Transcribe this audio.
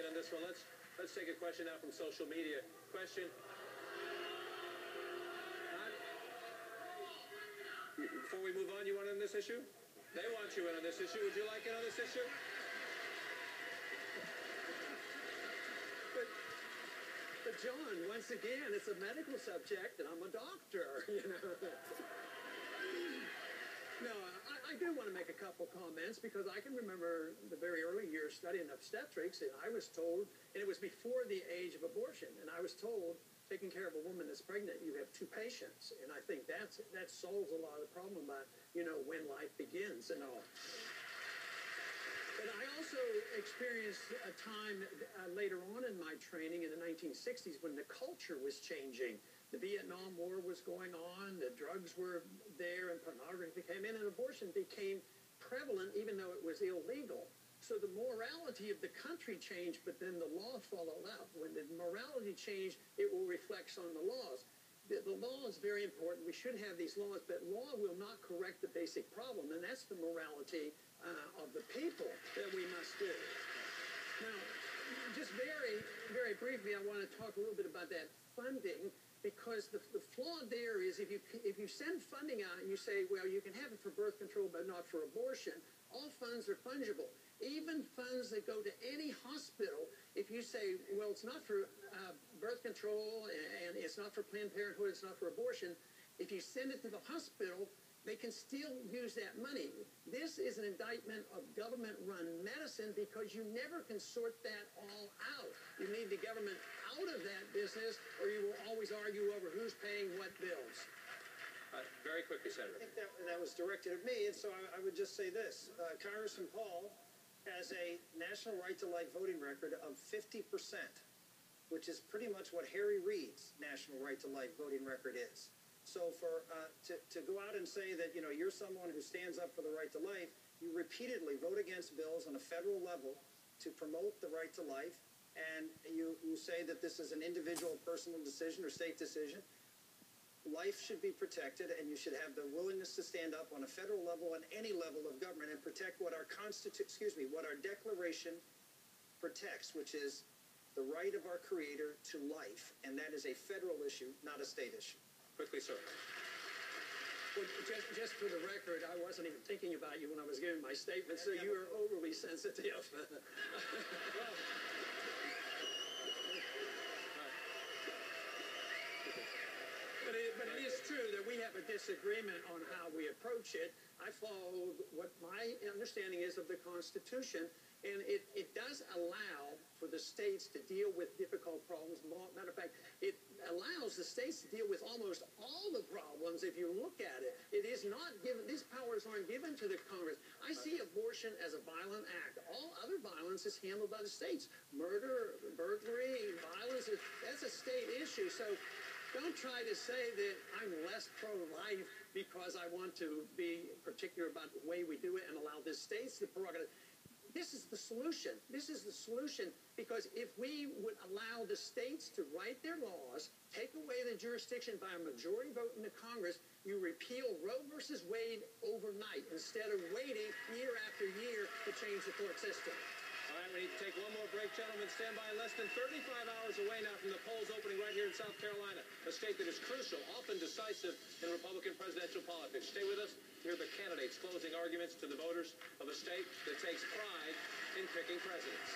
in on this one. Let's take a question now from social media. Question. Before we move on, you want in on this issue? They want you in on this issue. Would you like in on this issue? But John, once again, it's a medical subject, and I'm a doctor, you know. No, I do want to make a couple comments, because I can remember the very early years studying obstetrics, and I was told, and it was before the age of abortion, and I was told, taking care of a woman that's pregnant, you have 2 patients, and I think that solves a lot of the problem about, you know, when life begins and all. But I also experienced a time later on in my training in the 1960s when the culture was changing. The Vietnam War was going on, the drugs were there, and pornography came in, and abortion became prevalent even though it was illegal. So the morality of the country changed, but then the law followed up. When the morality changed, it will reflect on the laws. The law is very important. We should have these laws, but law will not correct the basic problem, and that's the morality of the people that we must do. Now, just very, very briefly, I want to talk a little bit about that funding, because the flaw there is if you send funding out and you say, well, you can have it for birth control but not for abortion, all funds are fungible. Even funds that go to any hospital, if you say, well, it's not for birth control and it's not for Planned Parenthood, it's not for abortion, if you send it to the hospital, they can still use that money. This is an indictment of government-run medicine, because you never can sort that all out. You need the government out of that business, or you will always argue over who's paying what bills. Very quickly, Senator. I think that was directed at me, and so I would just say this. Congressman Paul has a national right-to-life voting record of 50%, which is pretty much what Harry Reid's national right-to-life voting record is. So to go out and say that, you know, you're someone who stands up for the right to life, you repeatedly vote against bills on a federal level to promote the right to life, and you say that this is an individual personal decision or state decision. Life should be protected, and you should have the willingness to stand up on a federal level and any level of government and protect what our what our Declaration protects, which is the right of our Creator to life, and that is a federal issue, not a state issue. Quickly, sir. Well, just for the record, I wasn't even thinking about you when I was giving my statement, so you are overly sensitive. But it is true that we have a disagreement on how we approach it. I follow what my understanding is of the Constitution, and it does allow for the states to deal with difficult problems. Matter of fact, it allows the states to deal with almost all the problems if you look at it. It is not given, these powers aren't given to the Congress. I see abortion as a violent act. All other violence is handled by the states. Murder, burglary, violence, that's a state issue. So don't try to say that I'm less pro-life because I want to be particular about the way we do it and allow the states the prerogative. This is the solution. This is the solution, because if we would allow the states to write their laws, take away the jurisdiction by a majority vote in the Congress, you repeal Roe versus Wade overnight instead of waiting year after year to change the court system. All right, we need to take one more break, gentlemen. Stand by. Less than 35 hours away now from the polls opening right here in South Carolina, a state that is crucial, often decisive in Republican presidential politics. Stay with us. Hear the candidates' closing arguments to the voters of a state that takes pride in picking presidents.